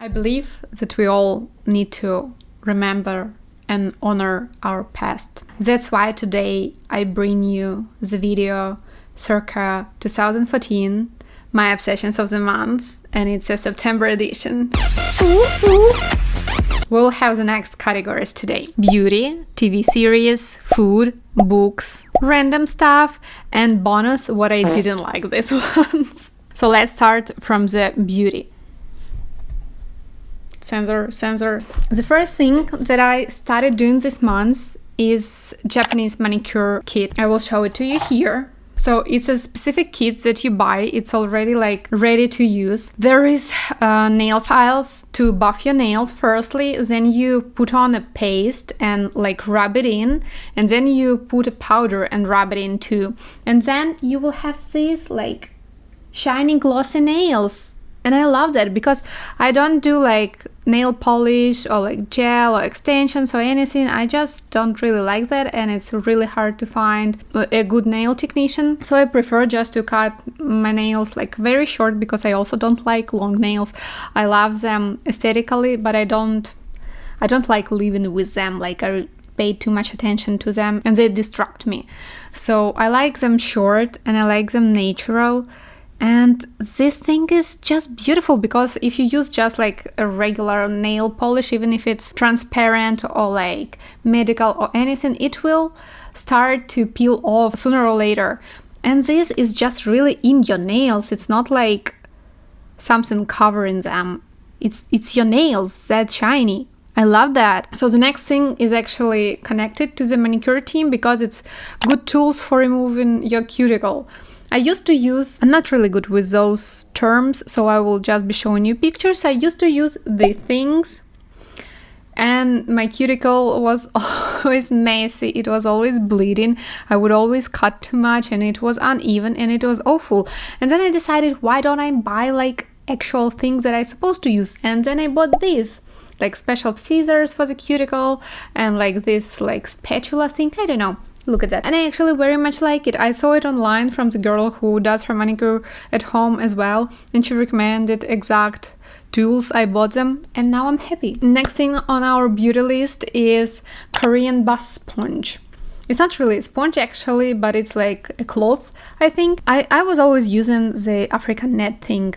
I believe that we all need to remember and honor our past. That's why today I bring you the video circa 2014, my obsessions of the month, and it's a September edition. We'll have the next categories today: beauty, TV series, food, books, random stuff, and bonus what I didn't like this once. So let's start from the beauty. Sensor. The first thing that I started doing this month is Japanese manicure kit. I will show it to you here. So it's a specific kit that you buy. It's already like ready to use. There is nail files to buff your nails firstly, then you put on a paste and like rub it in, and then you put a powder and rub it in too. And then you will have these like shiny glossy nails. And I love that because I don't do like nail polish or like gel or extensions or anything. I just don't really like that, and it's really hard to find a good nail technician. So I prefer just to cut my nails like very short because I also don't like long nails. I love them aesthetically, but I don't like living with them. Like I pay too much attention to them and they distract me. So I like them short and I like them natural. And this thing is just beautiful because if you use just like a regular nail polish, even if it's transparent or like medical or anything, it will start to peel off sooner or later. And this is just really in your nails. It's not like something covering them. It's your nails that shiny. I love that. So the next thing is actually connected to the manicure team because it's good tools for removing your cuticle. I used to use, I'm not really good with those terms, so I will just be showing you pictures. I used to use the things and my cuticle was always messy. It was always bleeding. I would always cut too much and it was uneven and it was awful. And then I decided, why don't I buy like actual things that I'm supposed to use? And then I bought these, like special scissors for the cuticle and like this like spatula thing, I don't know. Look at that. And I actually very much like it. I saw it online from the girl who does her manicure at home as well, and she recommended exact tools. I bought them and now I'm happy. Next thing on our beauty list is Korean bus sponge. It's not really a sponge actually, but it's like a cloth, I think. I was always using the African net thing,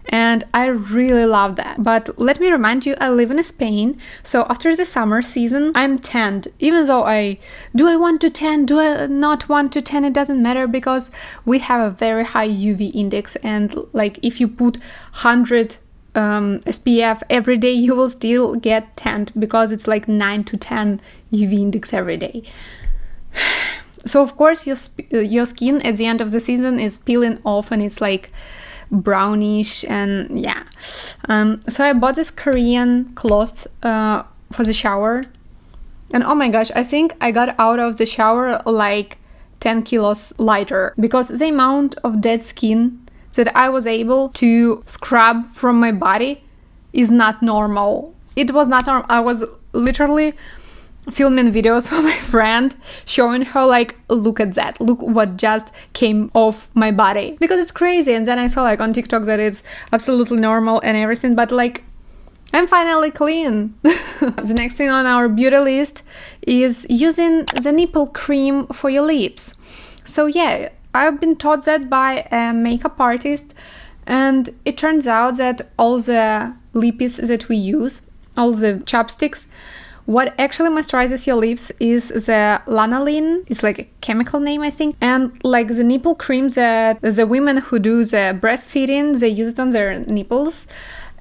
and I really love that. But let me remind you, I live in Spain, so after the summer season, I'm tanned. Even though I want to tan, do I not want to tan, it doesn't matter because we have a very high UV index, and like if you put 100 SPF every day, you will still get tanned because it's like 9 to 10 UV index every day. So of course your skin at the end of the season is peeling off and it's like brownish, and yeah. So I bought this Korean cloth for the shower, and oh my gosh, I think I got out of the shower like 10 kilos lighter because the amount of dead skin that I was able to scrub from my body is not normal. It was not normal. I was literally filming videos for my friend, showing her like, look at that, look what just came off my body, because it's crazy. And then I saw like on TikTok that it's absolutely normal and everything, but like I'm finally clean. The next thing on our beauty list is using the nipple cream for your lips. So yeah, I've been taught that by a makeup artist, and it turns out that all the lippies that we use, all the chapsticks, what actually moisturizes your lips is the lanolin. It's like a chemical name, I think. And like the nipple cream that the women who do the breastfeeding, they use it on their nipples.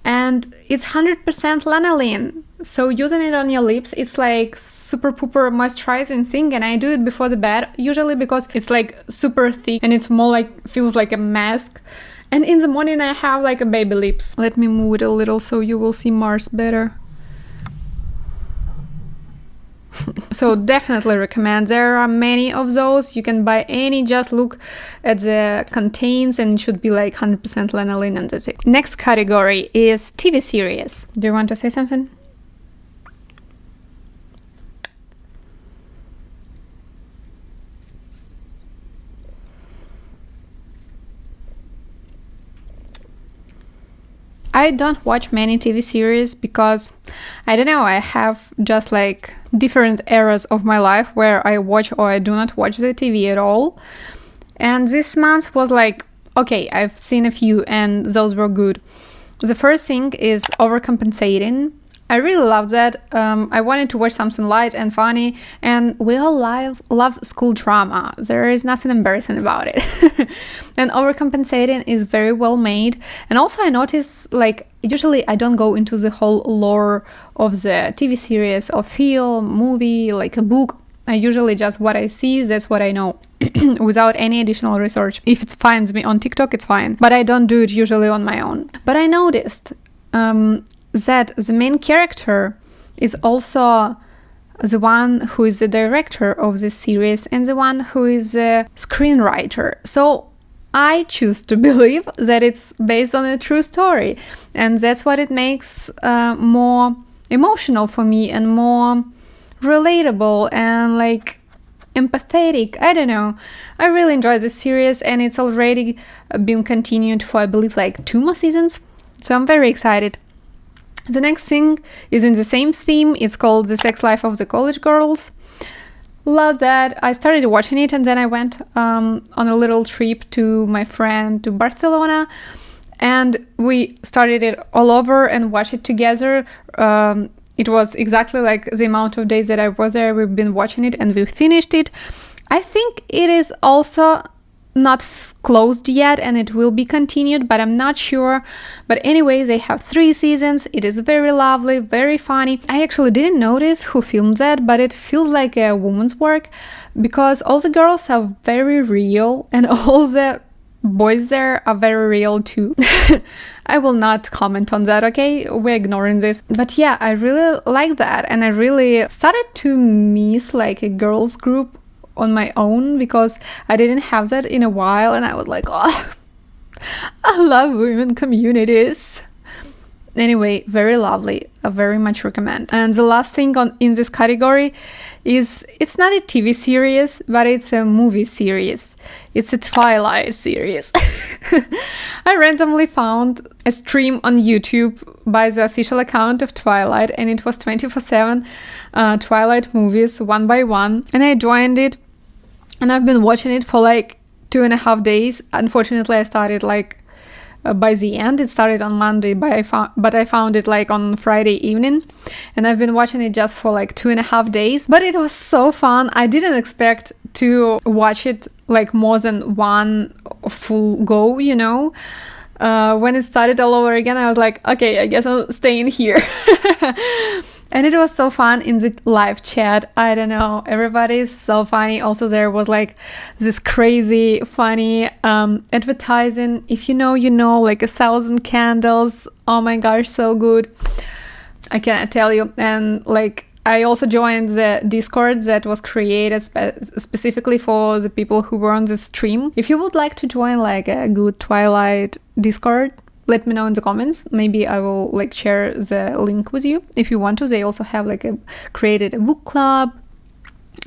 And it's 100% lanolin. So using it on your lips, it's like super pooper moisturizing thing. And I do it before the bed usually because it's like super thick and it's more like, feels like a mask. And in the morning I have like a baby lips. Let me move it a little so you will see Mars better. So definitely recommend. There are many of those. You can buy any, just look at the contents and it should be like 100% lanolin and that's it. Next category is TV series. Do you want to say something? I don't watch many TV series because, I don't know, I have just like different eras of my life where I watch or I do not watch the TV at all. And this month was like, okay, I've seen a few and those were good. The first thing is Overcompensating. I really love that. I wanted to watch something light and funny, and we all love school drama. There is nothing embarrassing about it. And Overcompensating is very well made. And also I notice, like, usually I don't go into the whole lore of the TV series or film, movie, like a book. I usually just what I see, that's what I know. Without any additional research. If it finds me on TikTok, it's fine. But I don't do it usually on my own. But I noticed that the main character is also the one who is the director of this series and the one who is a screenwriter. So I choose to believe that it's based on a true story. And that's what it makes more emotional for me and more relatable and like empathetic. I don't know. I really enjoy this series and it's already been continued for, I believe, like 2 more seasons. So I'm very excited. The next thing is in the same theme. It's called The Sex Life of the College Girls. Love that. I started watching it and then I went on a little trip to my friend to Barcelona and we started it all over and watched it together. It was exactly like the amount of days that I was there. We've been watching it and we finished it. I think it is also not closed yet and it will be continued, but I'm not sure. But anyway, they have 3 seasons. It is very lovely, very funny. I actually didn't notice who filmed that, but it feels like a woman's work because all the girls are very real and all the boys there are very real too. I will not comment on that, okay? We're ignoring this. But yeah, I really like that and I really started to miss like a girls group on my own because I didn't have that in a while and I was like, oh, I love women communities. Anyway, very lovely. I very much recommend. And the last thing in this category is, it's not a TV series, but it's a movie series. It's a Twilight series. I randomly found a stream on YouTube by the official account of Twilight, and it was 24/7 Twilight movies, one by one. And I joined it, and I've been watching it for like 2.5 days. Unfortunately, I started like by the end. It started on Monday, but I found it like on Friday evening, and I've been watching it just for like 2.5 days. But it was so fun. I didn't expect to watch it like more than one full go, you know. When it started all over again, I was like, okay, I guess I'm staying here. And it was so fun in the live chat. I don't know, everybody is so funny. Also, there was like this crazy funny advertising. If you know, you know, like 1,000 candles. Oh my gosh, so good. I cannot tell you. And like, I also joined the Discord that was created specifically for the people who were on the stream. If you would like to join like a good Twilight Discord, let me know in the comments. Maybe I will like share the link with you if you want to. They also have like created a book club,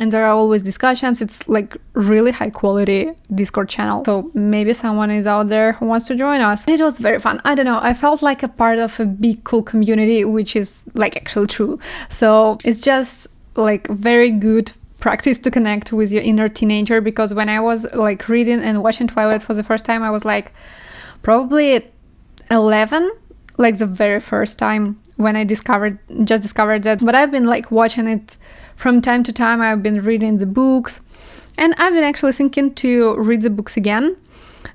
and there are always discussions. It's like really high quality Discord channel. So maybe someone is out there who wants to join us. It was very fun. I don't know. I felt like a part of a big cool community, which is like actually true. So it's just like very good practice to connect with your inner teenager, because when I was like reading and watching Twilight for the first time, I was like probably 11, like the very first time when I discovered that. But I've been like watching it from time to time. I've been reading the books, and I've been actually thinking to read the books again,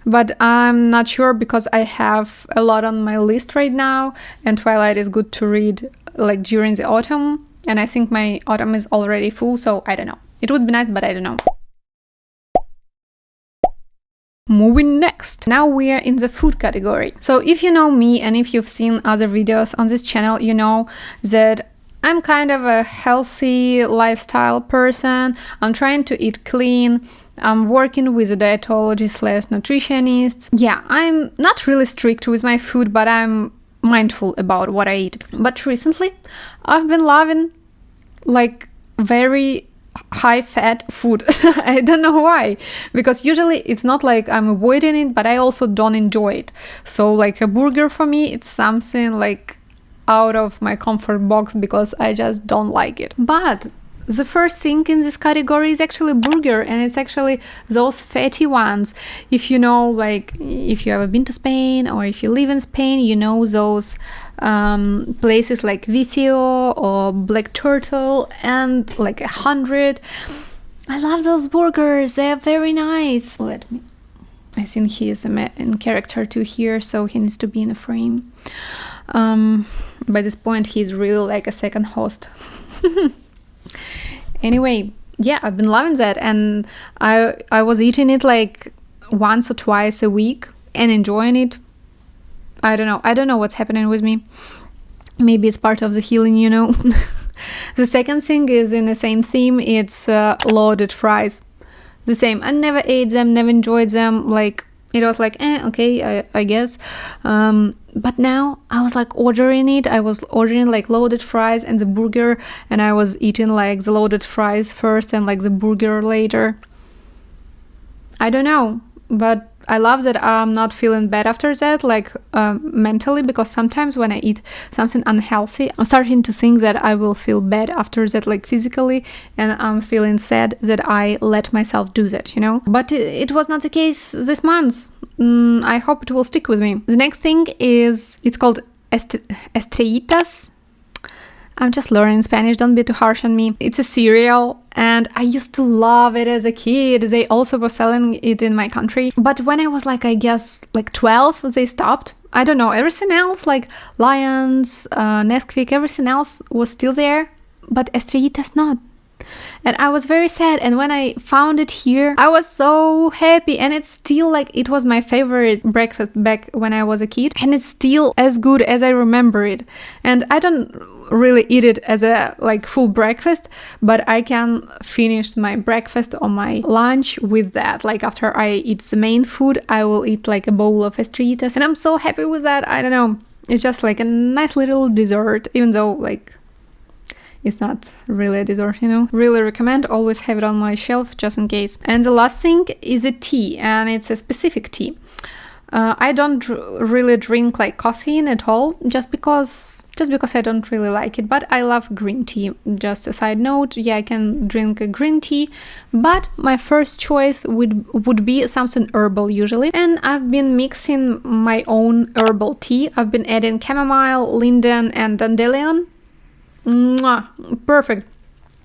but I'm not sure because I have a lot on my list right now, and Twilight is good to read like during the autumn, and I think my autumn is already full, so I don't know. It would be nice, but I don't know. Moving next. Now we are in the food category. So if you know me and if you've seen other videos on this channel, you know that I'm kind of a healthy lifestyle person. I'm trying to eat clean. I'm working with a dietologist/nutritionist. Yeah, I'm not really strict with my food, but I'm mindful about what I eat. But recently, I've been loving like very high fat food. I don't know why, because usually it's not like I'm avoiding it, but I also don't enjoy it. So like a burger for me, it's something like out of my comfort box because I just don't like it. But the first thing in this category is actually burger, and it's actually those fatty ones. If you know, like if you ever been to Spain or if you live in Spain, you know those places like Vicio or Black Turtle and like 100. I love those burgers. They are very nice. I think he is in character too here, so he needs to be in a frame. By this point, he's really like a second host. Anyway, yeah, I've been loving that, and I was eating it like once or twice a week and enjoying it. I don't know what's happening with me. Maybe it's part of the healing, you know. The second thing is in the same theme. It's loaded fries. The same. I never ate them, never enjoyed them. Like it was like, okay, I guess. But now I was like ordering it. I was ordering like loaded fries and the burger, and I was eating like the loaded fries first and like the burger later. I don't know, but I love that I'm not feeling bad after that, like mentally, because sometimes when I eat something unhealthy, I'm starting to think that I will feel bad after that, like physically, and I'm feeling sad that I let myself do that, you know? But it was not the case this month. I hope it will stick with me. The next thing is, it's called Estrellitas. I'm just learning Spanish, don't be too harsh on me. It's a cereal, and I used to love it as a kid. They also were selling it in my country. But when I was like, I guess, like 12, they stopped. I don't know, everything else, like Lions, Nesquik, everything else was still there, but Estrellitas not. And I was very sad, and when I found it here, I was so happy, and it's still like, it was my favorite breakfast back when I was a kid, and it's still as good as I remember it. And I don't really eat it as a like full breakfast, but I can finish my breakfast or my lunch with that. Like after I eat the main food, I will eat like a bowl of Estrellitas, and I'm so happy with that. I don't know, it's just like a nice little dessert, even though like it's not really a dessert, you know. Really recommend, always have it on my shelf just in case. And the last thing is a tea, and it's a specific tea. I don't really drink like caffeine at all, just because I don't really like it, but I love green tea. Just a side note, yeah, I can drink a green tea, but my first choice would be something herbal usually. And I've been mixing my own herbal tea. I've been adding chamomile, linden, and dandelion. Mwah, perfect,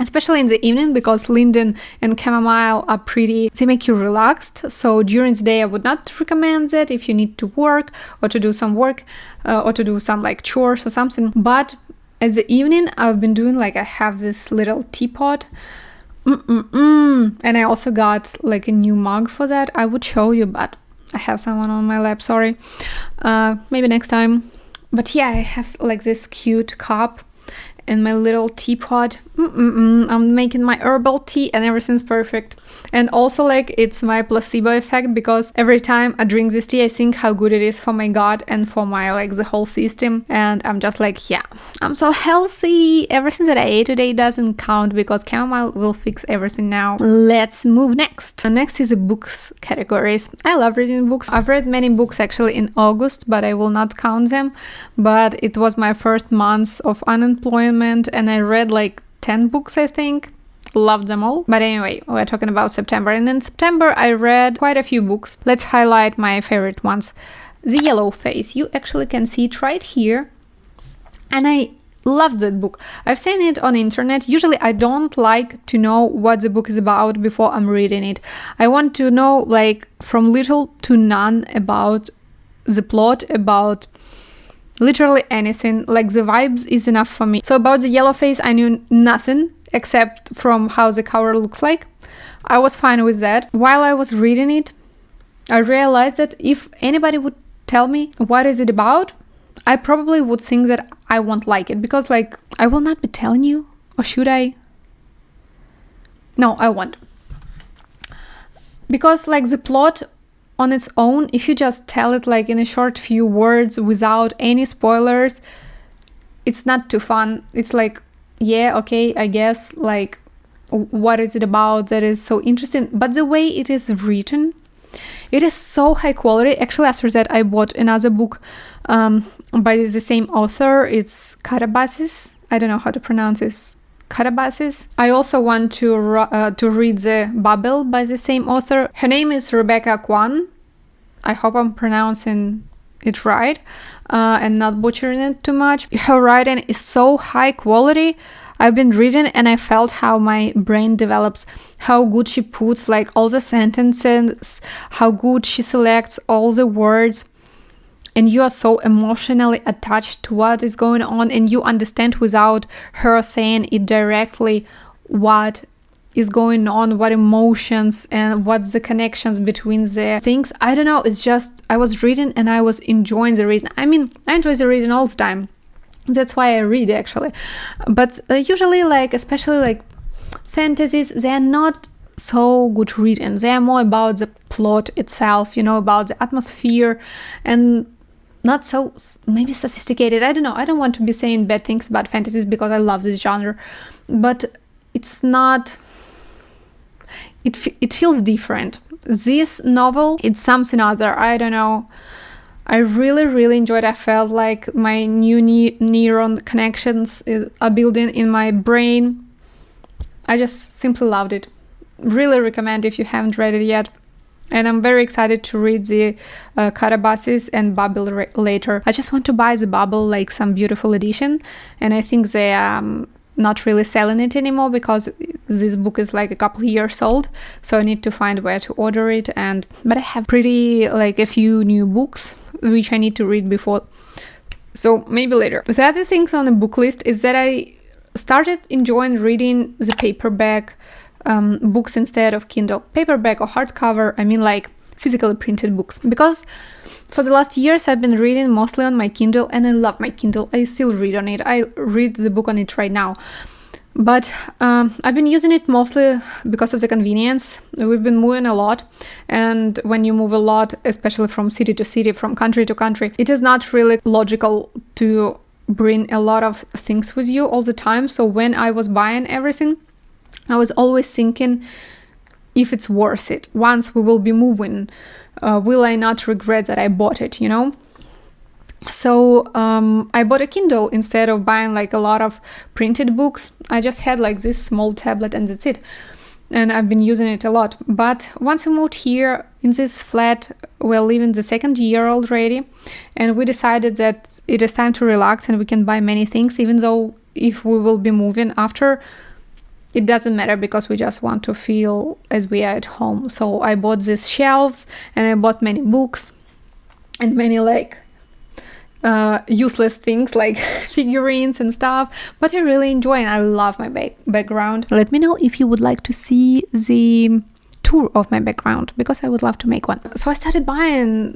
especially in the evening, because linden and chamomile are they make you relaxed. So during the day I would not recommend that if you need to work or to do some work or to do some like chores or something. But at the evening I've been doing like, I have this little teapot, and I also got like a new mug for that. I would show you, but I have someone on my lap, sorry. Maybe next time. But yeah, I have like this cute cup and my little teapot. I'm making my herbal tea and everything's perfect. And also like it's my placebo effect, because every time I drink this tea I think how good it is for my gut and for my like the whole system, and I'm just like, yeah, I'm so healthy. Everything that I ate today doesn't count, because chamomile will fix everything now. Let's move next. Next is the books categories. I love reading books. I've read many books actually in August, but I will not count them. But it was my first month of unemployment, and I read like 10 books, I think. Loved them all. But anyway, we're talking about September, and in September I read quite a few books. Let's highlight my favorite ones. The Yellow Face. You actually can see it right here, and I loved that book. I've seen it on internet. Usually I don't like to know what the book is about before I'm reading it. I want to know like from little to none about the plot, about literally anything. Like the vibes is enough for me. So about The Yellow Face I knew nothing except from how the cover looks like. I was fine with that. While I was reading it, I realized that if anybody would tell me what is it about, I probably would think that I won't like it, because like I will not be telling you, or should I? No, I won't. Because like the plot on its own, if you just tell it like in a short few words without any spoilers, it's not too fun. It's like, yeah, okay, I guess, like what is it about that is so interesting. But the way it is written, it is so high quality. Actually, after that, I bought another book by the same author. It's Karabasis. I don't know how to pronounce this. Karabasis. I also want to read The Babel by the same author. Her name is Rebecca Kwan. I hope I'm pronouncing it right and not butchering it too much. Her writing is so high quality. I've been reading and I felt how my brain develops, how good she puts like all the sentences, how good she selects all the words, and you are so emotionally attached to what is going on, and you understand without her saying it directly what is going on, what emotions and what's the connections between the things. I don't know, it's just I was reading and I was enjoying the reading. I mean, I enjoy the reading all the time. That's why I read actually. But usually, like, especially like fantasies, they're not so good reading. They're more about the plot itself, you know, about the atmosphere, and not so maybe sophisticated. I don't know. I don't want to be saying bad things about fantasies because I love this genre, but it's not. It feels different. This novel, it's something other. I don't know. I really enjoyed. I felt like my new neuron connections are building in my brain. I just simply loved it. Really recommend if you haven't read it yet. And I'm very excited to read the Karabasis and Babel later. I just want to buy the Babel, like some beautiful edition, and I think they are not really selling it anymore because this book is like a couple years old, so I need to find where to order it. But I have pretty like a few new books which I need to read before, so maybe later. The other things on the book list is that I started enjoying reading the paperback books instead of Kindle. Paperback or hardcover, I mean like physically printed books, because for the last years I've been reading mostly on my Kindle, and I love my Kindle. I still read on it. I read the book on it right now, but I've been using it mostly because of the convenience. We've been moving a lot, and when you move a lot, especially from city to city, from country to country, it is not really logical to bring a lot of things with you all the time. So when I was buying everything, I was always thinking if it's worth it. Once we will be moving, will I not regret that I bought it, you know? So I bought a Kindle instead of buying like a lot of printed books. I just had like this small tablet and that's it. And I've been using it a lot. But once we moved here in this flat, we're living the second year already, and we decided that it is time to relax and we can buy many things, even though if we will be moving after, it doesn't matter because we just want to feel as we are at home. So I bought these shelves and I bought many books and many like useless things like figurines and stuff, but I really enjoy and I love my background. Let me know if you would like to see the tour of my background, because I would love to make one. So I started buying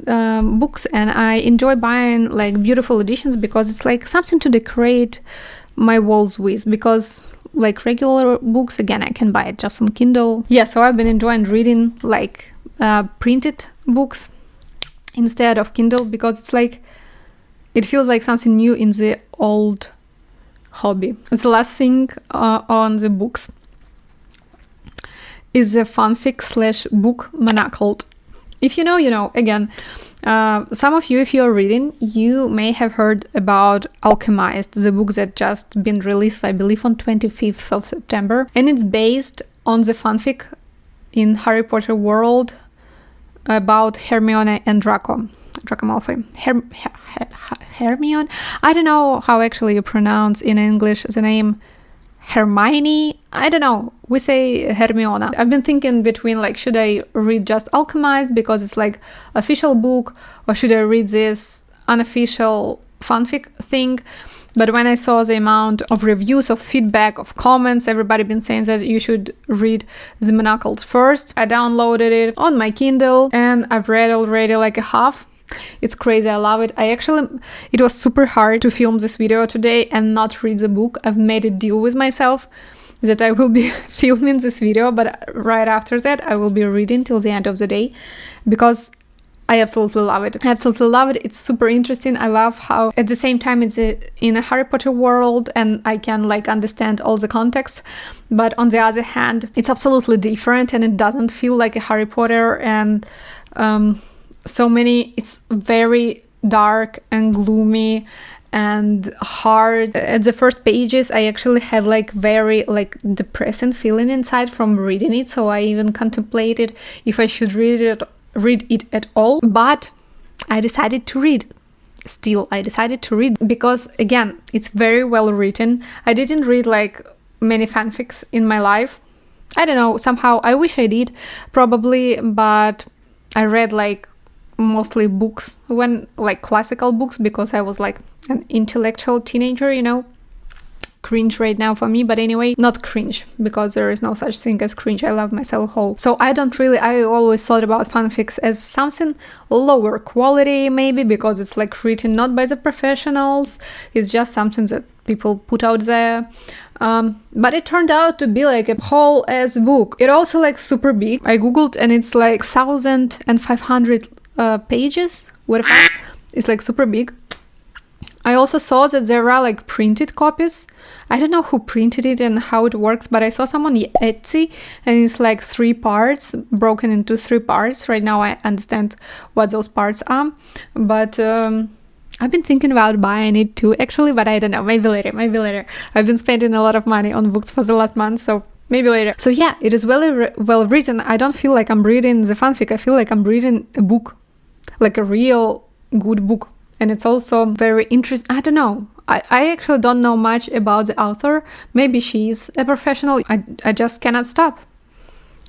books, and I enjoy buying like beautiful editions because it's like something to decorate my walls with, because like regular books, again, I can buy it just on Kindle. Yeah, so I've been enjoying reading like printed books instead of Kindle, because it's like it feels like something new in the old hobby. The last thing on the books is a fanfic / book Manacled. If you know, you know. Again, some of you, if you're reading, you may have heard about Alchemized, the book that just been released, I believe, on 25th of September. And it's based on the fanfic in Harry Potter world about Hermione and Draco Malfoy. Hermione? I don't know how actually you pronounce in English the name. Hermione? I don't know. We say Hermione. I've been thinking between like, should I read just Alchemized because it's like official book, or should I read this unofficial fanfic thing? But when I saw the amount of reviews, of feedback, of comments, everybody been saying that you should read The Manacled first. I downloaded it on my Kindle and I've read already like a half. It's crazy. I love it. It was super hard to film this video today and not read the book. I've made a deal with myself that I will be filming this video, but right after that I will be reading till the end of the day, because I absolutely love it. I absolutely love it. It's super interesting. I love how at the same time it's in a Harry Potter world and I can like understand all the context. But on the other hand, it's absolutely different and it doesn't feel like a Harry Potter and it's very dark and gloomy and hard. At the first pages I actually had like very like depressing feeling inside from reading it, so I even contemplated if I should read it at all, but I decided to read. I decided to read because again, it's very well written. I didn't read like many fanfics in my life. I don't know, somehow I wish I did probably, but I read like mostly books, when like classical books, because I was like an intellectual teenager, you know. Cringe right now for me, but anyway, not cringe, because there is no such thing as cringe. I love myself whole. So I always thought about fanfics as something lower quality, maybe because it's like written not by the professionals, it's just something that people put out there. But it turned out to be like a whole ass book. It also like super big. I googled and it's like 1,500 pages. What the fuck? It's like super big. I also saw that there are like printed copies. I don't know who printed it and how it works, but I saw some on Etsy and it's like 3 parts, broken into 3 parts. Right now I understand what those parts are, but I've been thinking about buying it too actually, but I don't know, maybe later. I've been spending a lot of money on books for the last month, so maybe later. So yeah, it is well written. I don't feel like I'm reading the fanfic, I feel like I'm reading a book, like a real good book. And it's also very interesting. I don't know. I actually don't know much about the author. Maybe she's a professional. I just cannot stop.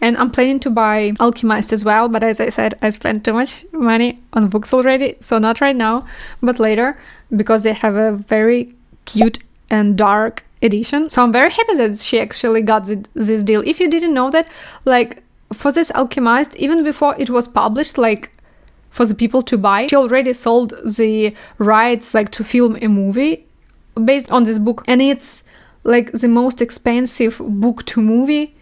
And I'm planning to buy Alchemist as well. But as I said, I spent too much money on books already. So not right now, but later. Because they have a very cute and dark edition. So I'm very happy that she actually got this deal. If you didn't know that, like for this Alchemist, even before it was published, like for the people to buy, she already sold the rights like to film a movie based on this book, and it's like the most expensive book to movie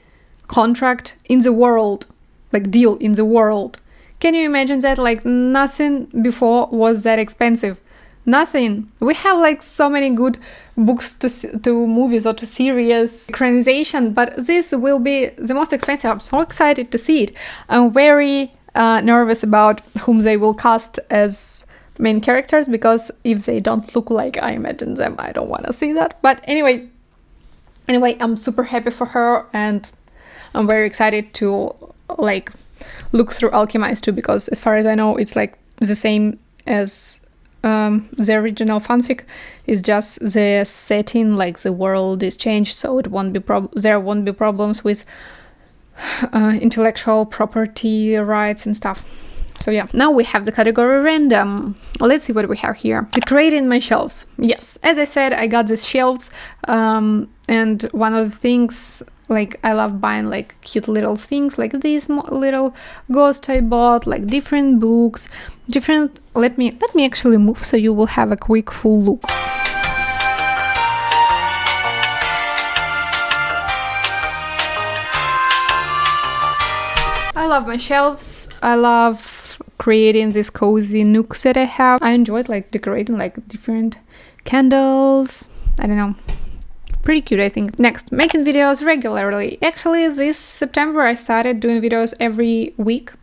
contract in the world, like deal in the world. Can you imagine that? Like nothing before was that expensive. Nothing. We have like so many good books to movies or to series synchronization, but this will be the most expensive. I'm so excited to see it. I'm very nervous about whom they will cast as main characters, because if they don't look like I imagine them, I don't want to see that. But anyway, I'm super happy for her, and I'm very excited to like look through Alchemist too, because as far as I know, it's like the same as the original fanfic. Is just the setting, like the world is changed, so it won't be there won't be problems with intellectual property rights and stuff. So yeah, now we have the category random. Let's see what we have here. Decorating my shelves. Yes, as I said, I got these shelves, and one of the things, like I love buying like cute little things like this little ghost I bought, like different books, different. Let me actually move so you will have a quick full look. I love my shelves. I love creating these cozy nooks that I have. I enjoyed like decorating like different candles. I don't know. Pretty cute, I think. Next, making videos regularly. Actually, this September I started doing videos every week.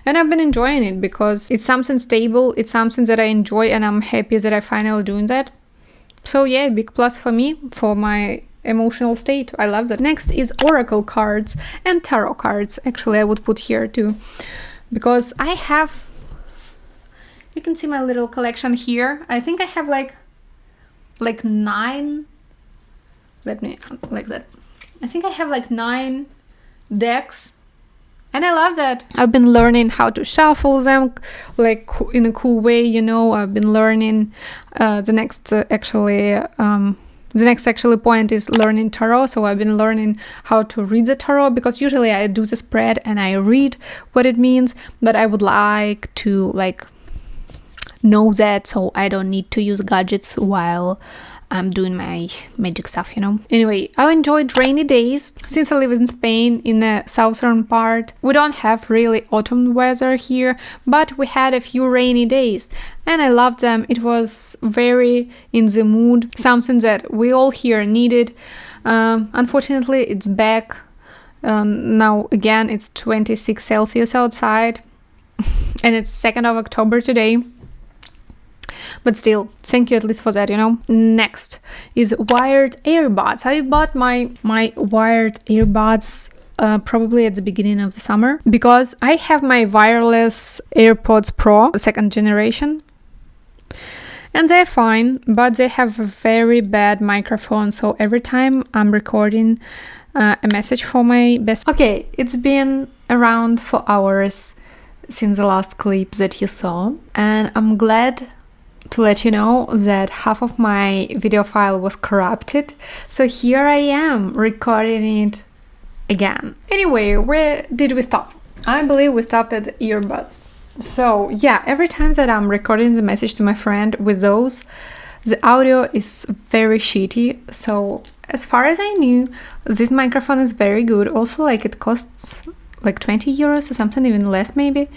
And I've been enjoying it because it's something stable. It's something that I enjoy, and I'm happy that I finally doing that. So yeah, big plus for me, for my emotional state. I love that. Next is oracle cards and tarot cards. Actually, I would put here too, because I have, you can see my little collection here. I think I have like 9, let me like that. I think I have like 9 decks, and I love that. I've been learning how to shuffle them like in a cool way, you know. I've been learning the next actually point is learning tarot. So I've been learning how to read the tarot, because usually I do the spread and I read what it means, but I would like to like know that, so I don't need to use gadgets while I'm doing my magic stuff, you know. Anyway, I enjoyed rainy days. Since I live in Spain, in the southern part, we don't have really autumn weather here, but we had a few rainy days and I loved them. It was very in the mood, something that we all here needed. Unfortunately, it's back. Now again, it's 26 Celsius outside and it's 2nd of October today. But still, thank you at least for that, you know. Next is wired earbuds. I bought my wired earbuds probably at the beginning of the summer because I have my wireless AirPods Pro, 2nd generation. And they're fine, but they have a very bad microphone. So every time I'm recording a message for my best... Okay, it's been around 4 hours since the last clip that you saw. And I'm glad to let you know that half of my video file was corrupted. So here I am recording it again. Anyway, where did we stop? I believe we stopped at the earbuds. So yeah, every time that I'm recording the message to my friend with those, the audio is very shitty. So as far as I knew, this microphone is very good. Also, like, it costs like 20 euros or something, even less maybe.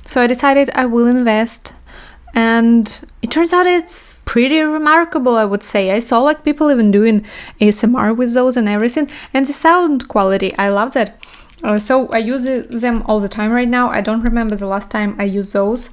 So I decided I will invest. And it turns out it's pretty remarkable, I would say. I saw like people even doing ASMR with those and everything. And the sound quality, I love that. So I use them all the time right now. I don't remember the last time I used those.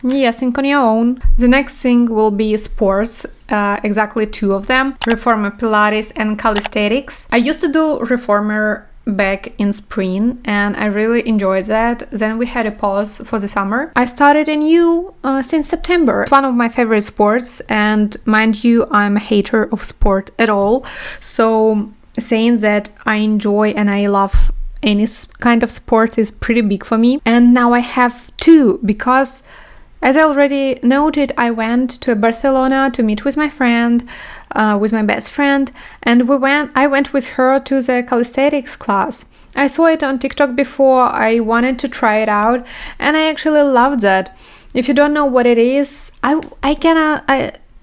Yeah, think on your own. The next thing will be sports, exactly 2 of them. Reformer Pilates and calisthenics. I used to do Reformer back in spring and I really enjoyed that. Then we had a pause for the summer. I started a new since September. It's one of my favorite sports, and mind you, I'm a hater of sport at all. So saying that I enjoy and I love any kind of sport is pretty big for me. And now I have 2 because, as I already noted, I went to Barcelona to meet with my friend, with my best friend, and I went with her to the calisthenics class. I saw it on TikTok before, I wanted to try it out, and I actually loved that. If you don't know what it is, I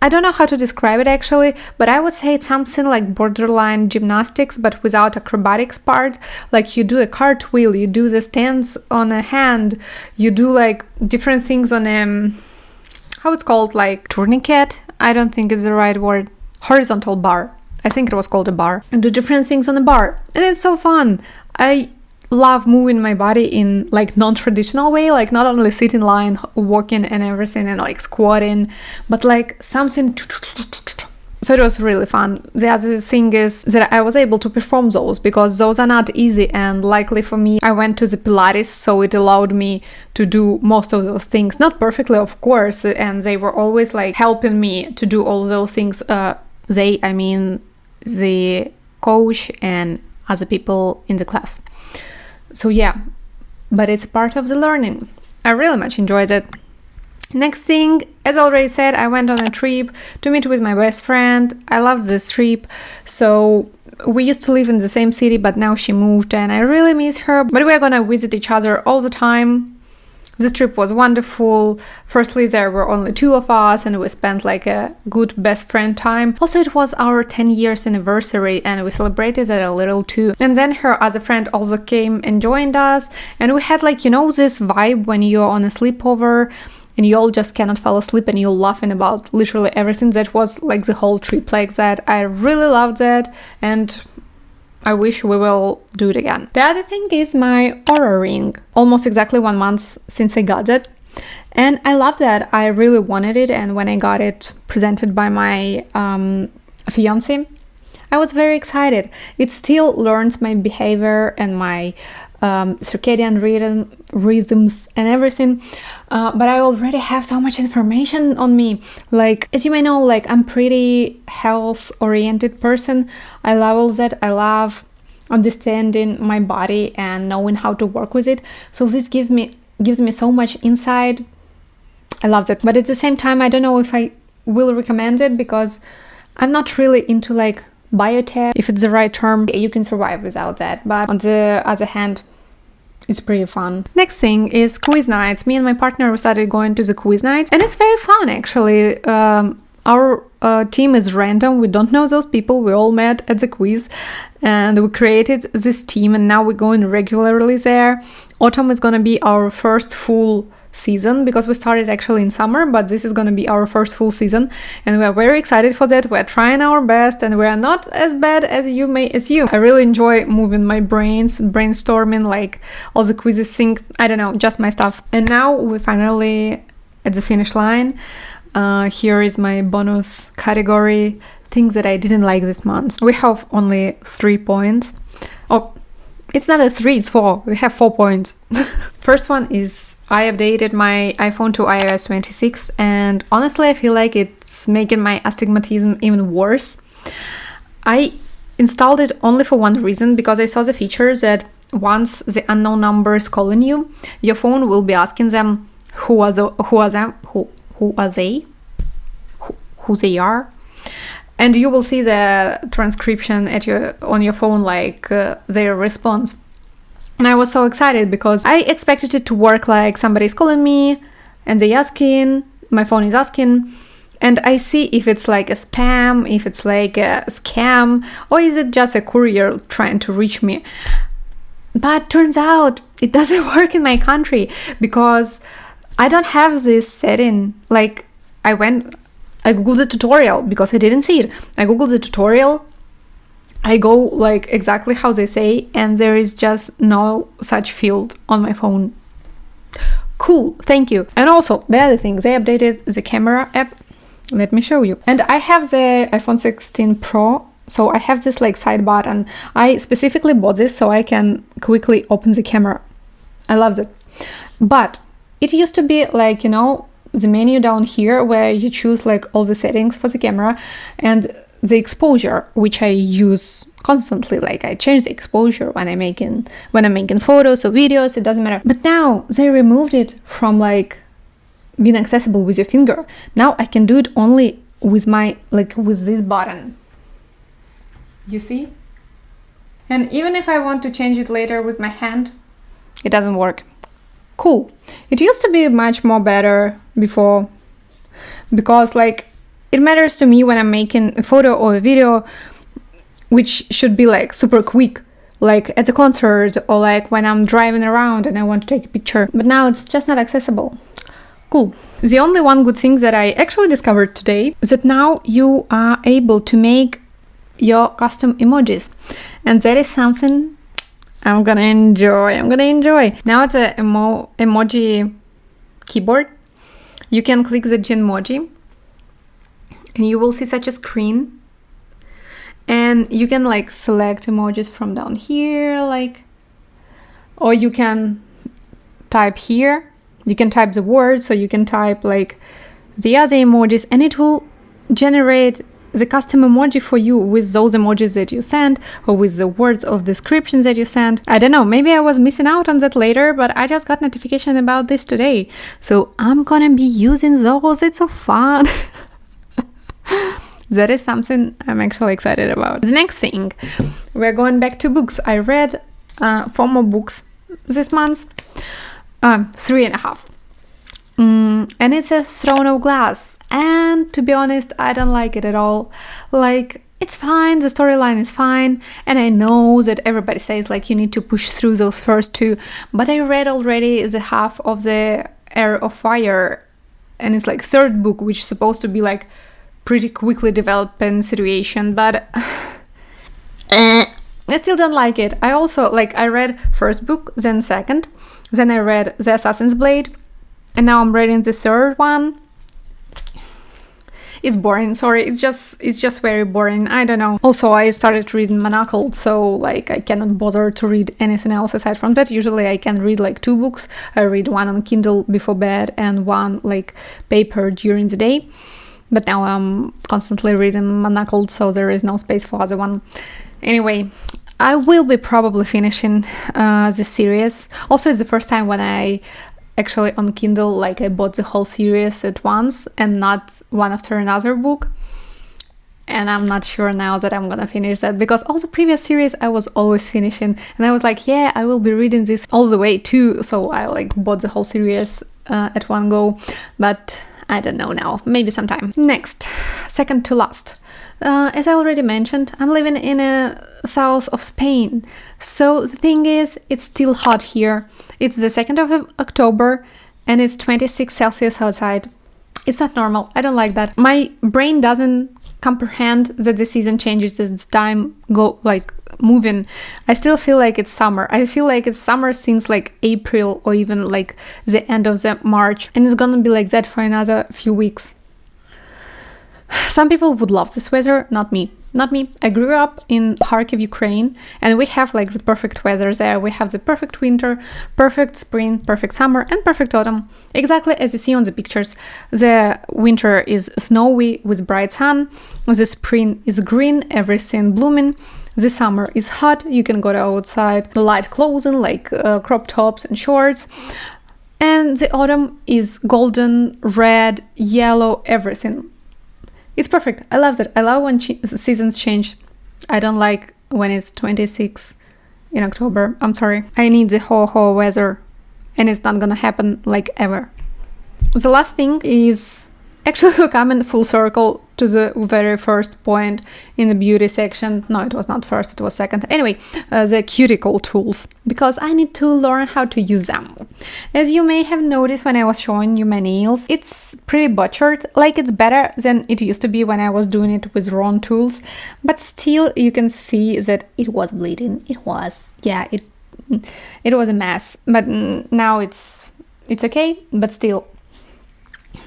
don't know how to describe it actually, but I would say it's something like borderline gymnastics, but without acrobatics part. Like, you do a cartwheel, you do the stands on a hand, you do like different things on how it's called, like tourniquet? I don't think it's the right word. Horizontal bar. I think it was called a bar. And do different things on the bar. And it's so fun. I love moving my body in like non-traditional way, like not only sitting, lying, walking and everything and like squatting, but like something. So it was really fun. The other thing is that I was able to perform those because those are not easy, and likely for me, I went to the Pilates, so it allowed me to do most of those things. Not perfectly, of course, and they were always like helping me to do all those things. I mean the coach and other people in the class. So yeah, but it's part of the learning. I really much enjoyed it. Next thing, as I already said, I went on a trip to meet with my best friend. I love this trip. So we used to live in the same city, but now she moved and I really miss her. But we're gonna visit each other all the time. This trip was wonderful. Firstly, there were only 2 of us and we spent like a good best friend time. Also, it was our 10 years anniversary and we celebrated that a little too. And then her other friend also came and joined us. And we had like, you know, this vibe when you're on a sleepover and you all just cannot fall asleep and you're laughing about literally everything. That was like the whole trip like that. I really loved that and I wish we will do it again. The other thing is my Oura ring. Almost exactly 1 month since I got it. And I love that. I really wanted it, and when I got it presented by my fiancé, I was very excited. It still learns my behavior and my circadian rhythms and everything, but I already have so much information on me. Like, as you may know, like, I'm pretty health-oriented person. I love all that. I love understanding my body and knowing how to work with it. So this gives me so much insight. I love that. But at the same time, I don't know if I will recommend it because I'm not really into like biotech, if it's the right term. You can survive without that, but on the other hand, it's pretty fun. Next thing is quiz nights. Me and my partner started going to the quiz nights, and it's very fun actually. Our team is random. We don't know those people. We all met at the quiz and we created this team, and now we're going regularly there. Autumn is going to be our first full season because we started actually in summer, but this is going to be our first full season and we're very excited for that. We're trying our best and we're not as bad as you may assume. I really enjoy moving my brains, brainstorming, like all the quizzes thing, I don't know, just my stuff. And now we're finally at the finish line. Here is my bonus category, things that I didn't like this month. We have only 3 points. Oh, it's not a 3, it's 4. We have 4 points. First one is I updated my iPhone to iOS 26 and honestly I feel like it's making my astigmatism even worse. I installed it only for one reason, because I saw the feature that once the unknown number is calling you, your phone will be asking them who they are, and you will see the transcription on your phone, like their response. And I was so excited because I expected it to work like somebody's calling me and they asking, my phone is asking, and I see if it's like a spam, if it's like a scam, or is it just a courier trying to reach me. But turns out it doesn't work in my country because I don't have this setting. Like I googled the tutorial because I didn't see it. I googled the tutorial, I go like exactly how they say, and there is just no such field on my phone. Cool, thank you. And also the other thing, they updated the camera app. Let me show you. And I have the iPhone 16 Pro, so I have this like side button. I specifically bought this so I can quickly open the camera. I love it. But it used to be like, you know, the menu down here where you choose like all the settings for the camera and the exposure, which I use constantly. Like I change the exposure when I'm making photos or videos, it doesn't matter. But now they removed it from like being accessible with your finger. Now I can do it only with with this button. You see? And even if I want to change it later with my hand, it doesn't work. Cool. It used to be much more better before, because like it matters to me when I'm making a photo or a video, which should be like super quick, like at a concert or like when I'm driving around and I want to take a picture. But now it's just not accessible. Cool. The only one good thing that I actually discovered today is that now you are able to make your custom emojis, and that is something I'm gonna enjoy. Now it's a emoji keyboard. You can click the Genmoji and you will see such a screen, and you can like select emojis from down here, like, or you can type here, you can type the word, so you can type like the other emojis and it will generate the custom emoji for you with those emojis that you send or with the words of descriptions that you send. I don't know, maybe I was missing out on that later, but I just got notification about this today, so I'm gonna be using those. It's so fun. That is something I'm actually excited about. The next thing, we're going back to books. I read 4 more books this month, 3.5. And it's a Throne of Glass, and to be honest, I don't like it at all. Like, it's fine, the storyline is fine, and I know that everybody says like you need to push through those first 2, but I read already the half of the Heir of Fire, and it's like 3rd book, which is supposed to be like pretty quickly developing situation, but I still don't like it. I also I read 1st book, then 2nd, then I read The Assassin's Blade, and now I'm reading the 3rd one. It's boring, sorry, it's just very boring, I don't know. Also, I started reading Manacled, so like I cannot bother to read anything else aside from that. Usually I can read like 2 books. I read one on Kindle before bed and one like paper during the day. But now I'm constantly reading Manacled, so there is no space for other one. Anyway, I will be probably finishing this series. Also, it's the first time when I actually on Kindle, like I bought the whole series at once and not one after another book. And I'm not sure now that I'm gonna finish that, because all the previous series I was always finishing, and I was like, yeah, I will be reading this all the way too. So I like bought the whole series at one go, but I don't know now, maybe sometime. Next, second to last. As I already mentioned, I'm living in a south of Spain. So the thing is, it's still hot here. It's the 2nd of October and it's 26 Celsius outside. It's not normal. I don't like that. My brain doesn't comprehend that the season changes as time moving. I still feel like it's summer. I feel like it's summer since like April or even like the end of the March, and it's gonna be like that for another few weeks. Some people would love this weather, not me. Not me. I grew up in Kharkiv, Ukraine, and we have like the perfect weather there. We have the perfect winter, perfect spring, perfect summer, and perfect autumn. Exactly as you see on the pictures. The winter is snowy with bright sun. The spring is green, everything blooming. The summer is hot. You can go outside, light clothing like crop tops and shorts. And the autumn is golden, red, yellow, everything. It's perfect. I love that. I love when seasons change. I don't like when it's 26 in October. I'm sorry. I need the ho-ho weather, and it's not gonna happen like ever. The last thing is actually we're coming full circle to the very first point in the beauty section. No, it was not first, it was second. Anyway, the cuticle tools, because I need to learn how to use them. As you may have noticed when I was showing you my nails, it's pretty butchered. Like, it's better than it used to be when I was doing it with wrong tools, but still you can see that it was bleeding. It was, yeah, it was a mess, but now it's okay, but still.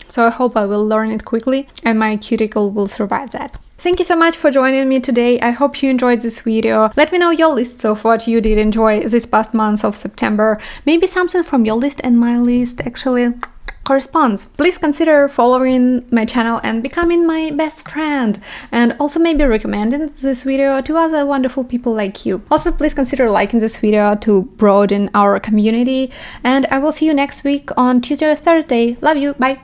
So I hope I will learn it quickly and my cuticle will survive that. Thank you so much for joining me today. I hope you enjoyed this video. Let me know your lists of what you did enjoy this past month of September. Maybe something from your list and my list actually corresponds. Please consider following my channel and becoming my best friend, and also maybe recommending this video to other wonderful people like you. Also, please consider liking this video to broaden our community, and I will see you next week on Tuesday or Thursday. Love you, bye!